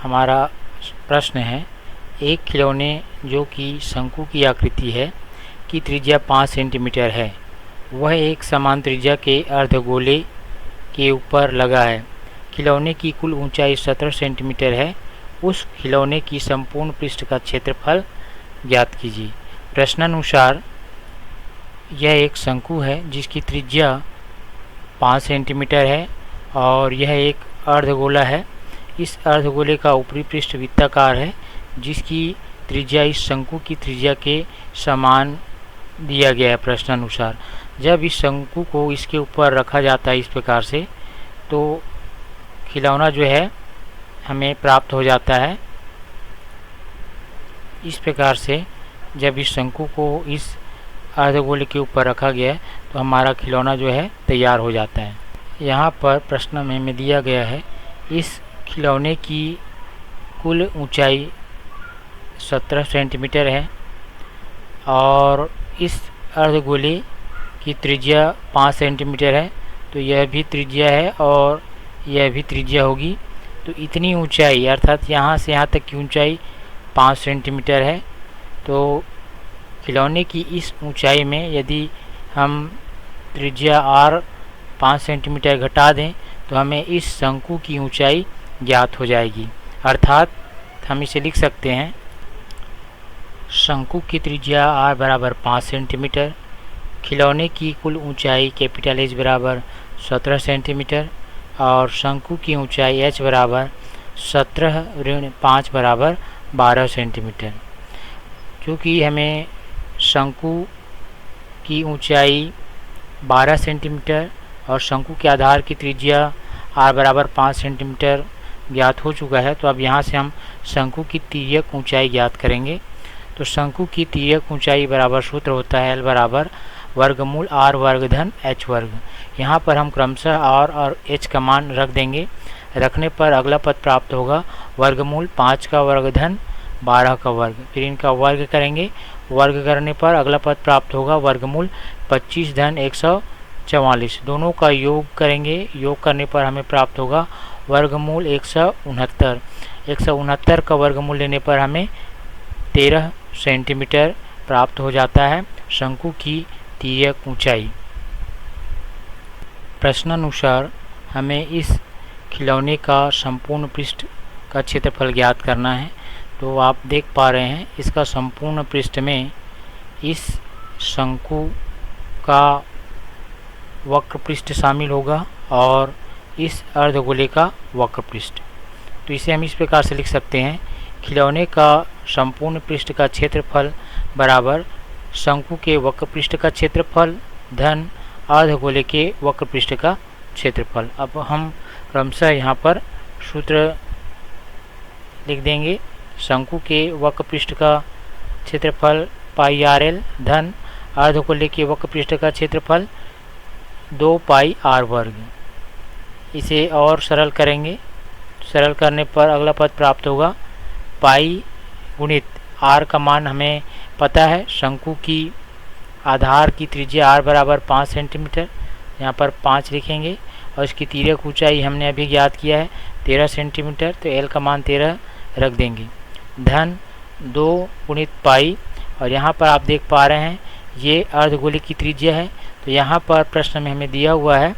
हमारा प्रश्न है, एक खिलौने जो कि शंकु की आकृति है की त्रिज्या 5 सेंटीमीटर है, वह एक समान त्रिज्या के अर्धगोले के ऊपर लगा है। खिलौने की कुल ऊंचाई 17 सेंटीमीटर है। उस खिलौने की संपूर्ण पृष्ठ का क्षेत्रफल ज्ञात कीजिए। प्रश्नानुसार यह एक शंकु है जिसकी त्रिज्या 5 सेंटीमीटर है और यह एक अर्धगोला है। इस अर्धगोले का ऊपरी पृष्ठ वृत्ताकार है जिसकी त्रिज्या इस शंकु की त्रिज्या के समान दिया गया है प्रश्नानुसार। जब इस शंकु को इसके ऊपर रखा जाता है इस प्रकार से, तो खिलौना जो है हमें प्राप्त हो जाता है। इस प्रकार से जब इस शंकु को इस अर्धगोले के ऊपर रखा गया है तो हमारा खिलौना जो है तैयार हो जाता है। यहाँ पर प्रश्न में हमें दिया गया है, इस खिलौने की कुल ऊंचाई 17 सेंटीमीटर है और इस अर्धगोले की त्रिज्या 5 सेंटीमीटर है, तो यह भी त्रिज्या है और यह भी त्रिज्या होगी। तो इतनी ऊंचाई अर्थात यहाँ से यहाँ तक की ऊंचाई 5 सेंटीमीटर है। तो खिलौने की इस ऊंचाई में यदि हम त्रिज्या r 5 सेंटीमीटर घटा दें तो हमें इस शंकु की ऊंचाई ज्ञात हो जाएगी। अर्थात हम इसे लिख सकते हैं, शंकु की त्रिज्या r बराबर 5 सेंटीमीटर, खिलौने की कुल ऊंचाई कैपिटल H बराबर 17 सेंटीमीटर और शंकु की ऊंचाई h बराबर 17-5 बराबर 12 सेंटीमीटर। क्योंकि हमें शंकु की ऊंचाई 12 सेंटीमीटर और शंकु के आधार की त्रिज्या r बराबर 5 सेंटीमीटर ज्ञात हो चुका है, तो अब यहाँ से हम शंकु की तिर्यक ऊंचाई ज्ञात करेंगे। तो शंकु की तिर्यक ऊंचाई बराबर सूत्र होता है L बराबर वर्गमूल r वर्ग धन h वर्ग। यहाँ पर हम क्रमशः r और h का मान रख देंगे। रखने पर अगला पद प्राप्त होगा वर्गमूल 5 का वर्ग धन 12 का वर्ग। फिर इनका वर्ग करेंगे, वर्ग करने पर अगला पद प्राप्त होगा वर्गमूल 25 धन 144। दोनों का योग करेंगे, योग करने पर हमें प्राप्त होगा वर्गमूल 169। 169 का वर्गमूल लेने पर हमें 13 सेंटीमीटर प्राप्त हो जाता है शंकु की तिर्यक ऊंचाई। प्रश्नानुसार हमें इस खिलौने का संपूर्ण पृष्ठ का क्षेत्रफल ज्ञात करना है। तो आप देख पा रहे हैं इसका संपूर्ण पृष्ठ में इस शंकु का वक्र पृष्ठ शामिल होगा और इस अर्धगोले का वक्र पृष्ठ। तो इसे हम इस प्रकार से लिख सकते हैं, खिलौने का संपूर्ण पृष्ठ का क्षेत्रफल बराबर शंकु के वक्र पृष्ठ का क्षेत्रफल धन अर्धगोले के वक्र पृष्ठ का क्षेत्रफल। अब हम क्रमशः यहाँ पर सूत्र लिख देंगे, शंकु के वक्र पृष्ठ का क्षेत्रफल पाई आर एल धन अर्धगोले के वक्र पृष्ठ का क्षेत्रफल 2 पाई r वर्ग। इसे और सरल करेंगे, सरल करने पर अगला पद प्राप्त होगा पाई गुणित r का मान हमें पता है, शंकु की आधार की त्रिज्या r बराबर 5 सेंटीमीटर, यहाँ पर 5 लिखेंगे और इसकी तिर्यक ऊंचाई हमने अभी ज्ञात किया है 13 सेंटीमीटर, तो l का मान 13 रख देंगे धन 2 गुणित पाई। और यहाँ पर आप देख पा रहे हैं ये अर्धगोले की त्रिज्या है। तो यहाँ पर प्रश्न में हमें दिया हुआ है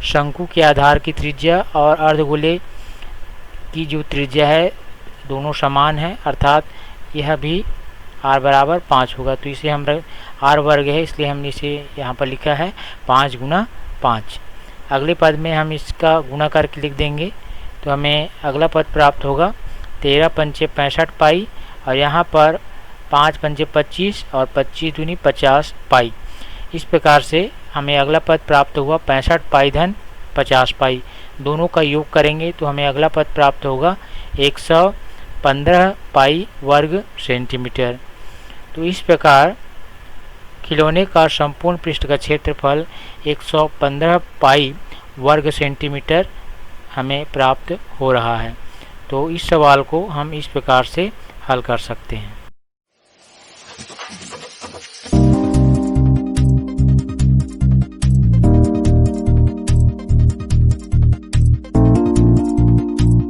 शंकु के आधार की त्रिज्या और अर्धगोले की जो त्रिज्या है दोनों समान है, अर्थात यह भी r बराबर 5 होगा। तो इसे हम r वर्ग है इसलिए हमने इसे यहाँ पर लिखा है 5 गुना 5। अगले पद में हम इसका गुणा करके लिख देंगे तो हमें अगला पद प्राप्त होगा 13 पंचे 65 पाई और यहाँ पर 5 पंचे 25 और 25 दूनी 50 पाई। इस प्रकार से हमें अगला पद प्राप्त हुआ 65 पाई धन 50 पाई। दोनों का योग करेंगे तो हमें अगला पद प्राप्त होगा 115 पाई वर्ग सेंटीमीटर। तो इस प्रकार खिलौने का संपूर्ण पृष्ठ का क्षेत्रफल 115 पाई वर्ग सेंटीमीटर हमें प्राप्त हो रहा है। तो इस सवाल को हम इस प्रकार से हल कर सकते हैं।